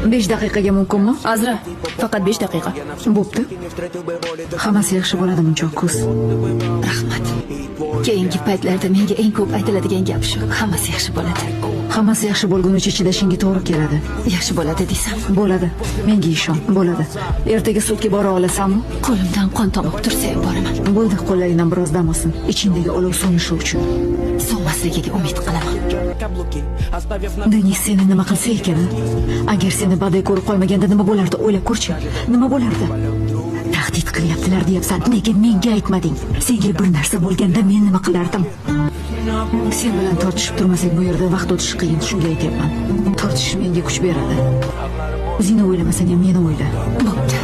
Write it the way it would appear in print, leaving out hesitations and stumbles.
5 daqiqaga mumkinmi? Azra, faqat 5 daqiqa. Bo'pti. Hammasi yaxshi bo'ladi munchoq kuz. Rahmat. Keyingi paytlarda menga eng ko'p aytiladigan gap shu. Hammasi yaxshi bo'ladi. Hammasi yaxshi bo'lgunicha chidashingga to'g'ri keladi. Yaxshi bo'ladi desam. Bo'ladi. Menga ishon, bo'ladi. Ertaga sudga bora olasanmi? Qo'limdan qon tomib tursa ham boraman. Bo'ldi, qo'llaringdan biroz dam olsin. Ichingdagi olov so'nishi uchun. So'nmasligiga umid qilaman. Denis seni nima qilsa ekan? Agar seni badday ko'rib qolmaganda nima bo'lardi? O'ylab ko'rchi. Nima bo'lardi? Tahdid qilyaptilar deyapsan. Nega menga aytmading? Senga bir narsa bo'lganda men nima qilardim? Sen bilan tortishib turmasak bu yerda vaqt o'tishi qiyin, shunga aytyapman. Tortishish menga kuch beradi. O'zingni o'ylamasang ham meni o'yla. Bo'pti.